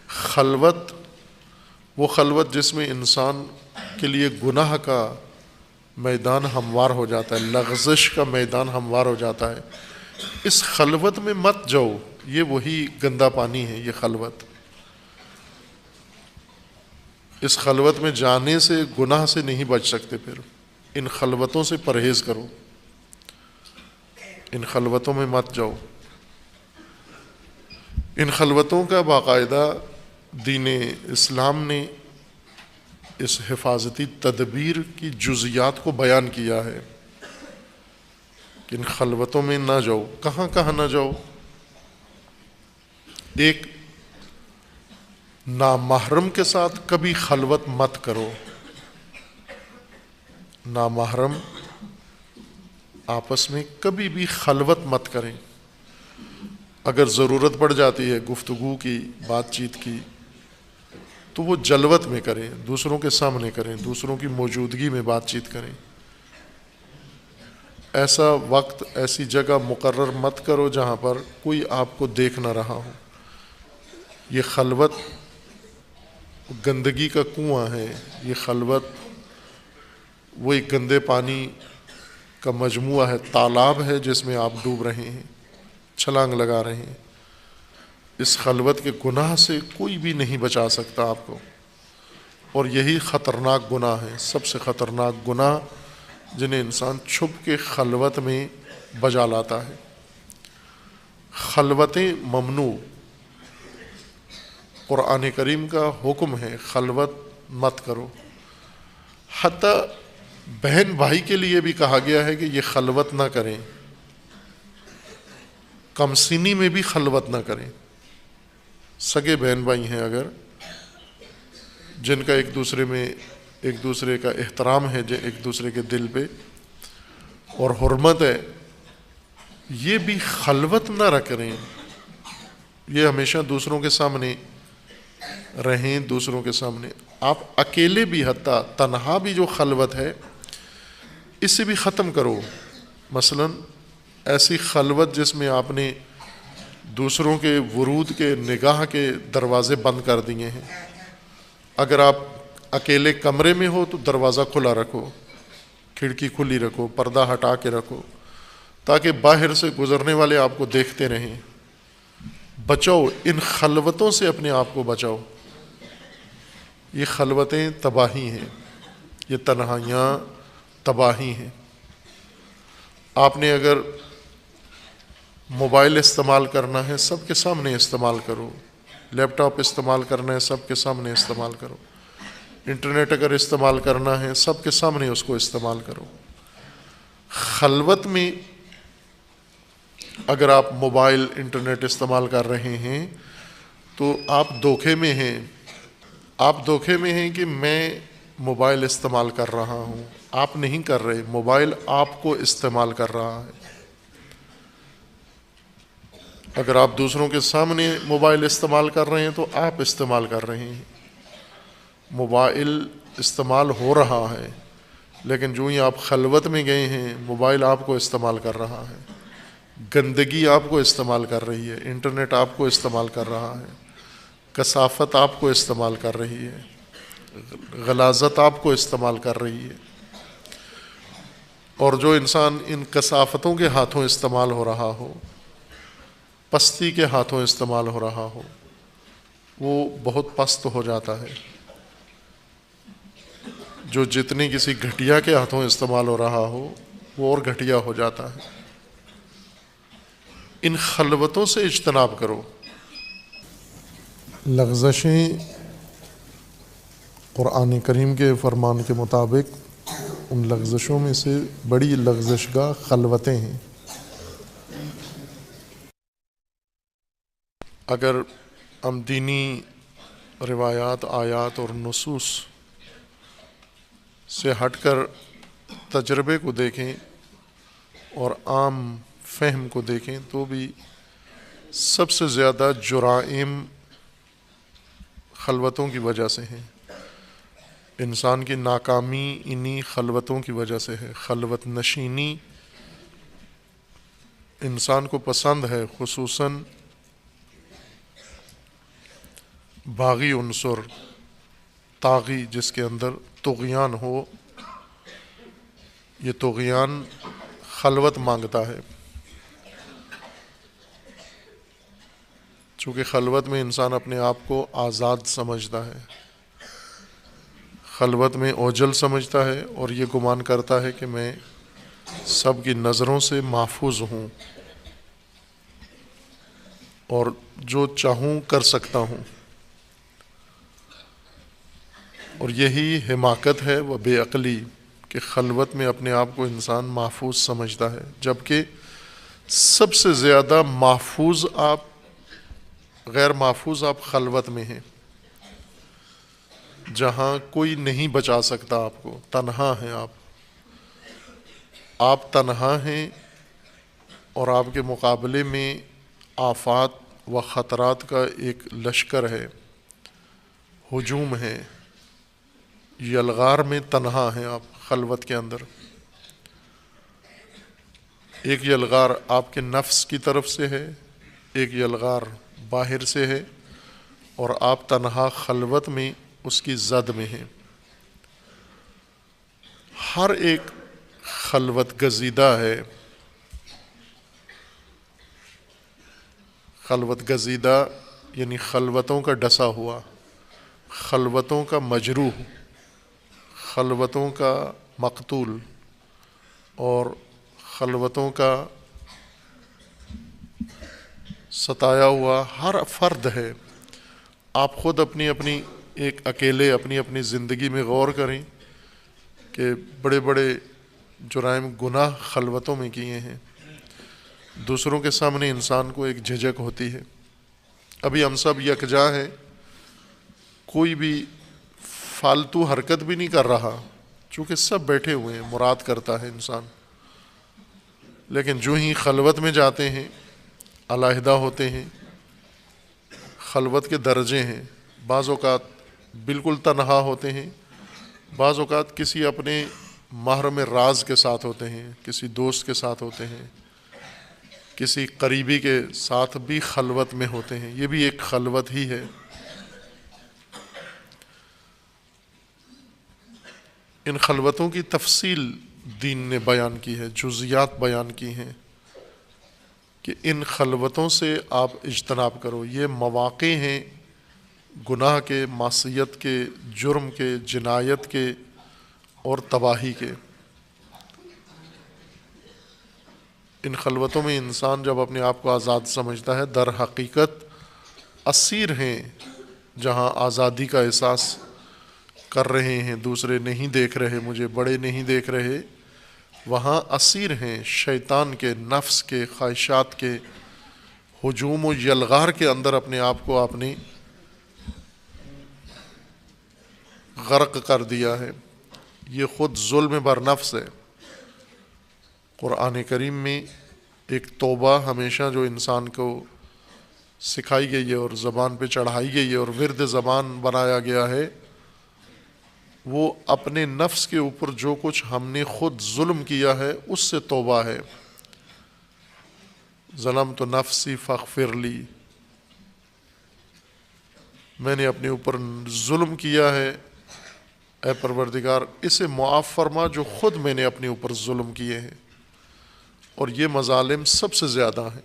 خلوت، وہ خلوت جس میں انسان کے لیے گناہ کا میدان ہموار ہو جاتا ہے، لغزش کا میدان ہموار ہو جاتا ہے، اس خلوت میں مت جاؤ. یہ وہی گندا پانی ہے، یہ خلوت. اس خلوت میں جانے سے گناہ سے نہیں بچ سکتے. پھر ان خلوتوں سے پرہیز کرو، ان خلوتوں میں مت جاؤ. ان خلوتوں کا باقاعدہ دین اسلام نے اس حفاظتی تدبیر کی جزیات کو بیان کیا ہے کہ ان خلوتوں میں نہ جاؤ. کہاں کہاں نہ جاؤ؟ ایک، نامحرم کے ساتھ کبھی خلوت مت کرو. نامحرم آپس میں کبھی بھی خلوت مت کریں. اگر ضرورت پڑ جاتی ہے گفتگو کی، بات چیت کی، تو وہ جلوت میں کریں، دوسروں کے سامنے کریں، دوسروں کی موجودگی میں بات چیت کریں. ایسا وقت، ایسی جگہ مقرر مت کرو جہاں پر کوئی آپ کو دیکھ نہ رہا ہو. یہ خلوت گندگی کا کنواں ہے. یہ خلوت وہ ایک گندے پانی کا مجموعہ ہے، تالاب ہے جس میں آپ ڈوب رہے ہیں، چھلانگ لگا رہے ہیں. اس خلوت کے گناہ سے کوئی بھی نہیں بچا سکتا آپ کو. اور یہی خطرناک گناہ ہے، سب سے خطرناک گناہ جنہیں انسان چھپ کے خلوت میں بجا لاتا ہے. خلوتیں ممنوع. قرآن کریم کا حکم ہے خلوت مت کرو. حتیٰ بہن بھائی کے لیے بھی کہا گیا ہے کہ یہ خلوت نہ کریں. کم سنی میں بھی خلوت نہ کریں. سگے بہن بھائی ہیں اگر، جن کا ایک دوسرے میں ایک دوسرے کا احترام ہے، ایک دوسرے کے دل پہ اور حرمت ہے، یہ بھی خلوت نہ کریں. یہ ہمیشہ دوسروں کے سامنے رہیں، دوسروں کے سامنے. آپ اکیلے بھی، حتیٰ تنہا بھی جو خلوت ہے اسے بھی ختم کرو. مثلا ایسی خلوت جس میں آپ نے دوسروں کے ورود کے، نگاہ کے دروازے بند کر دیے ہیں. اگر آپ اکیلے کمرے میں ہو تو دروازہ کھلا رکھو، کھڑکی کھلی رکھو، پردہ ہٹا کے رکھو، تاکہ باہر سے گزرنے والے آپ کو دیکھتے رہیں. بچاؤ ان خلوتوں سے، اپنے آپ کو بچاؤ. یہ خلوتیں تباہی ہیں، یہ تنہائیاں تباہی ہیں. آپ نے اگر موبائل استعمال کرنا ہے سب کے سامنے استعمال کرو، لیپ ٹاپ استعمال کرنا ہے سب کے سامنے استعمال کرو، انٹرنیٹ اگر استعمال کرنا ہے سب کے سامنے اس کو استعمال کرو. خلوت میں اگر آپ موبائل، انٹرنیٹ استعمال کر رہے ہیں تو آپ دھوکے میں ہیں. آپ دھوکے میں ہیں کہ میں موبائل استعمال کر رہا ہوں. آپ نہیں کر رہے، موبائل آپ کو استعمال کر رہا ہے. اگر آپ دوسروں کے سامنے موبائل استعمال کر رہے ہیں تو آپ استعمال کر رہے ہیں. موبائل استعمال ہو رہا ہے، لیکن جو ہی آپ خلوت میں گئے ہیں موبائل آپ کو استعمال کر رہا ہے. گندگی آپ کو استعمال کر رہی ہے، انٹرنیٹ آپ کو استعمال کر رہا ہے، کثافت آپ کو استعمال کر رہی ہے، غلاظت آپ کو استعمال کر رہی ہے. اور جو انسان ان کثافتوں کے ہاتھوں استعمال ہو رہا ہو، پستی کے ہاتھوں استعمال ہو رہا ہو، وہ بہت پست ہو جاتا ہے. جو جتنی کسی گھٹیا کے ہاتھوں استعمال ہو رہا ہو وہ اور گھٹیا ہو جاتا ہے. ان خلوتوں سے اجتناب کرو. لغزشیں قرآن کریم کے فرمان کے مطابق ان لغزشوں میں سے بڑی لغزش گاہ خلوتیں ہیں. اگر ہم دینی روایات، آیات اور نصوص سے ہٹ کر تجربے کو دیکھیں اور عام فہم کو دیکھیں تو بھی سب سے زیادہ جرائم خلوتوں کی وجہ سے ہیں. انسان کی ناکامی انہی خلوتوں کی وجہ سے ہے. خلوت نشینی انسان کو پسند ہے، خصوصاً باغی عنصر، طاغی، جس کے اندر طغیان ہو، یہ طغیان خلوت مانگتا ہے، چونکہ خلوت میں انسان اپنے آپ کو آزاد سمجھتا ہے، خلوت میں اوجل سمجھتا ہے، اور یہ گمان کرتا ہے کہ میں سب کی نظروں سے محفوظ ہوں اور جو چاہوں کر سکتا ہوں، اور یہی حماقت ہے و بے عقلی کہ خلوت میں اپنے آپ کو انسان محفوظ سمجھتا ہے، جبکہ سب سے زیادہ محفوظ آپ، غیر محفوظ آپ خلوت میں ہیں، جہاں کوئی نہیں بچا سکتا آپ کو، تنہا ہیں آپ تنہا ہیں، اور آپ کے مقابلے میں آفات و خطرات کا ایک لشکر ہے، ہجوم ہے، یلغار میں تنہا ہیں آپ خلوت کے اندر۔ ایک یلغار آپ کے نفس کی طرف سے ہے، ایک یلغار باہر سے ہے، اور آپ تنہا خلوت میں اس کی زد میں ہیں۔ ہر ایک خلوت گزیدہ ہے، خلوت گزیدہ یعنی خلوتوں کا ڈسا ہوا، خلوتوں کا مجروح، خلوتوں کا مقتول، اور خلوتوں کا ستایا ہوا ہر فرد ہے۔ آپ خود اپنی ایک اکیلے اپنی زندگی میں غور کریں کہ بڑے بڑے جرائم گناہ خلوتوں میں کیے ہیں، دوسروں کے سامنے انسان کو ایک جھجک ہوتی ہے۔ ابھی ہم سب یکجا ہیں، کوئی بھی فالتو حرکت بھی نہیں کر رہا، چونکہ سب بیٹھے ہوئے ہیں، مراد کرتا ہے انسان، لیکن جو ہی خلوت میں جاتے ہیں، علیحدہ ہوتے ہیں، خلوت کے درجے ہیں، بعض اوقات بالکل تنہا ہوتے ہیں، بعض اوقات کسی اپنے محرم راز کے ساتھ ہوتے ہیں، کسی دوست کے ساتھ ہوتے ہیں، کسی قریبی کے ساتھ بھی خلوت میں ہوتے ہیں، یہ بھی ایک خلوت ہی ہے۔ ان خلوتوں کی تفصیل دین نے بیان کی ہے، جزیات بیان کی ہیں کہ ان خلوتوں سے آپ اجتناب کرو۔ یہ مواقع ہیں گناہ کے، معصیت کے، جرم کے، جنایت کے اور تباہی کے۔ ان خلوتوں میں انسان جب اپنے آپ کو آزاد سمجھتا ہے، در حقیقت اسیر ہیں، جہاں آزادی کا احساس کر رہے ہیں، دوسرے نہیں دیکھ رہے، مجھے بڑے نہیں دیکھ رہے، وہاں اسیر ہیں شیطان کے، نفس کے، خواہشات کے ہجوم و یلغار کے اندر اپنے آپ کو آپ نے غرق کر دیا ہے۔ یہ خود ظلم بر نفس ہے۔ قرآن کریم میں ایک توبہ ہمیشہ جو انسان کو سکھائی گئی ہے اور زبان پہ چڑھائی گئی ہے اور ورد زبان بنایا گیا ہے، وہ اپنے نفس کے اوپر جو کچھ ہم نے خود ظلم کیا ہے اس سے توبہ ہے۔ ظلمت نفسی فاغفر لی، میں نے اپنے اوپر ظلم کیا ہے، اے پروردگار اسے معاف فرما جو خود میں نے اپنے اوپر ظلم کیے ہیں۔ اور یہ مظالم سب سے زیادہ ہیں،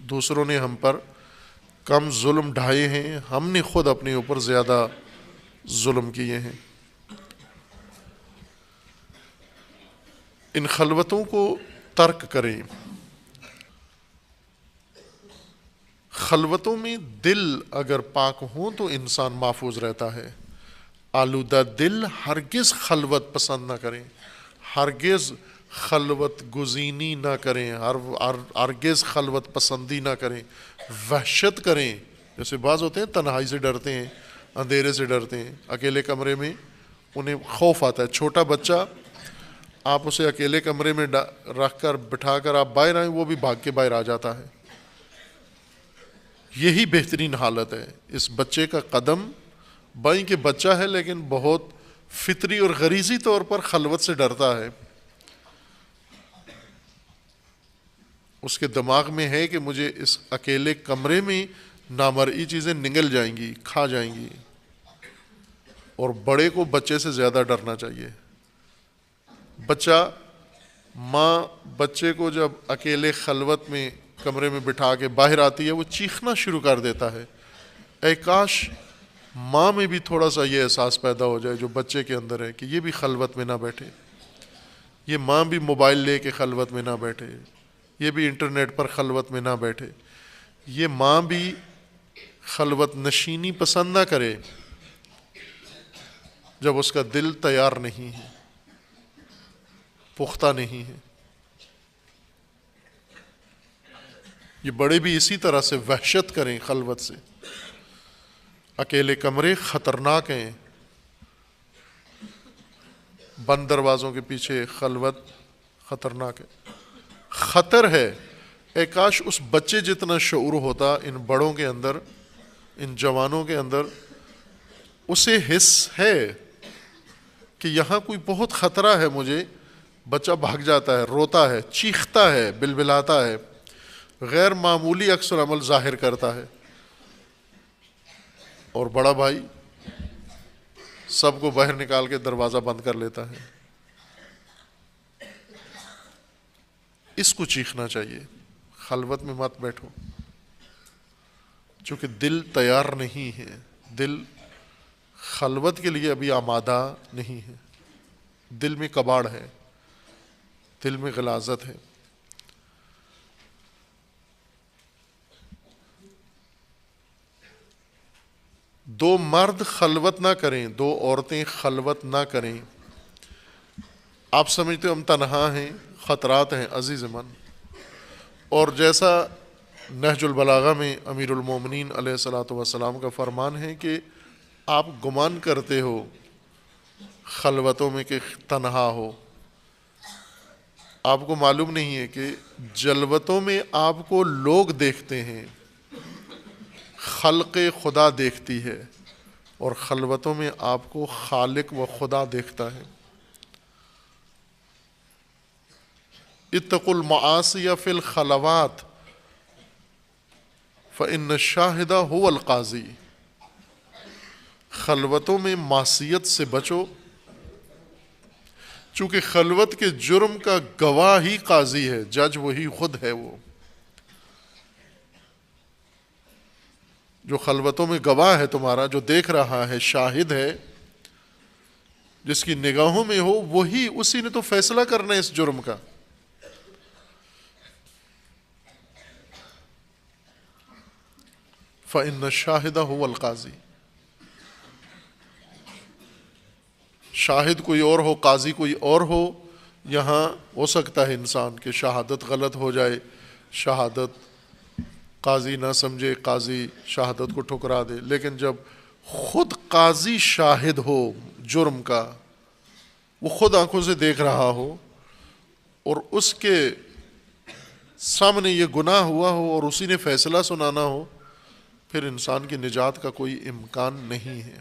دوسروں نے ہم پر کم ظلم ڈھائے ہیں، ہم نے خود اپنے اوپر زیادہ ظلم کیے ہیں۔ ان خلوتوں کو ترک کریں۔ خلوتوں میں دل اگر پاک ہوں تو انسان محفوظ رہتا ہے۔ آلودہ دل ہرگز خلوت پسند نہ کریں، ہرگز خلوت گزینی نہ کریں، ہرگز خلوت پسندی نہ کریں، وحشت کریں۔ جیسے بعض ہوتے ہیں تنہائی سے ڈرتے ہیں، اندھیرے سے ڈرتے ہیں، اکیلے کمرے میں انہیں خوف آتا ہے۔ چھوٹا بچہ آپ اسے اکیلے کمرے میں رکھ کر بٹھا کر آپ باہر آئیں، وہ بھی بھاگ کے باہر آ جاتا ہے۔ یہی بہترین حالت ہے۔ اس بچے کا قدم بائیں کہ بچہ ہے لیکن بہت فطری اور غریزی طور پر خلوت سے ڈرتا ہے۔ اس کے دماغ میں ہے کہ مجھے اس اکیلے کمرے میں نامرئی چیزیں نگل جائیں گی، کھا جائیں گی. اور بڑے کو بچے سے زیادہ ڈرنا چاہیے. ماں بچے کو جب اکیلے خلوت میں کمرے میں بٹھا کے باہر آتی ہے وہ چیخنا شروع کر دیتا ہے. اے کاش ماں میں بھی تھوڑا سا یہ احساس پیدا ہو جائے جو بچے کے اندر ہے کہ یہ بھی خلوت میں نہ بیٹھے، یہ ماں بھی موبائل لے کے خلوت میں نہ بیٹھے، یہ بھی انٹرنیٹ پر خلوت میں نہ بیٹھے، یہ ماں بھی خلوت نشینی پسند نہ کرے جب اس کا دل تیار نہیں ہے، پختہ نہیں ہے. یہ بڑے بھی اسی طرح سے وحشت کریں خلوت سے. اکیلے کمرے خطرناک ہیں، بند دروازوں کے پیچھے خلوت خطرناک ہے، خطر ہے. اے کاش اس بچے جتنا شعور ہوتا ان بڑوں کے اندر، ان جوانوں کے اندر، اسے حس ہے کہ یہاں کوئی بہت خطرہ ہے مجھے. بچہ بھاگ جاتا ہے، روتا ہے، چیختا ہے، بلبلاتا ہے، غیر معمولی عکس العمل ظاہر کرتا ہے. اور بڑا بھائی سب کو باہر نکال کے دروازہ بند کر لیتا ہے. اس کو چیخنا چاہیے، خلوت میں مت بیٹھو، چونکہ دل تیار نہیں ہے، دل خلوت کے لیے ابھی آمادہ نہیں ہے، دل میں کباڑ ہے، دل میں غلاظت ہے. دو مرد خلوت نہ کریں، دو عورتیں خلوت نہ کریں. آپ سمجھتے ہو ہم تنہا ہیں، خطرات ہیں عزیز من. اور جیسا نہج البلاغہ میں امیر المومنین علیہ الصلوۃ والسلام کا فرمان ہے کہ آپ گمان کرتے ہو خلوتوں میں کہ تنہا ہو، آپ کو معلوم نہیں ہے کہ جلوتوں میں آپ کو لوگ دیکھتے ہیں، خلق خدا دیکھتی ہے، اور خلوتوں میں آپ کو خالق و خدا دیکھتا ہے. اتقوا المعاصی فی الخلوات فإن الشاہد هو القاضی. خلوتوں میں معصیت سے بچو، چونکہ خلوت کے جرم کا گواہ ہی قاضی ہے، جج وہی خود ہے. وہ جو خلوتوں میں گواہ ہے تمہارا، جو دیکھ رہا ہے، شاہد ہے، جس کی نگاہوں میں ہو، وہی، اسی نے تو فیصلہ کرنا ہے اس جرم کا. فإن الشاہد هو القاضی. شاہد کوئی اور ہو، قاضی کوئی اور ہو. یہاں ہو سکتا ہے انسان کہ شہادت غلط ہو جائے، شہادت قاضی نہ سمجھے، قاضی شہادت کو ٹھکرا دے. لیکن جب خود قاضی شاہد ہو جرم کا، وہ خود آنکھوں سے دیکھ رہا ہو، اور اس کے سامنے یہ گناہ ہوا ہو اور اسی نے فیصلہ سنانا ہو، پھر انسان کی نجات کا کوئی امکان نہیں ہے.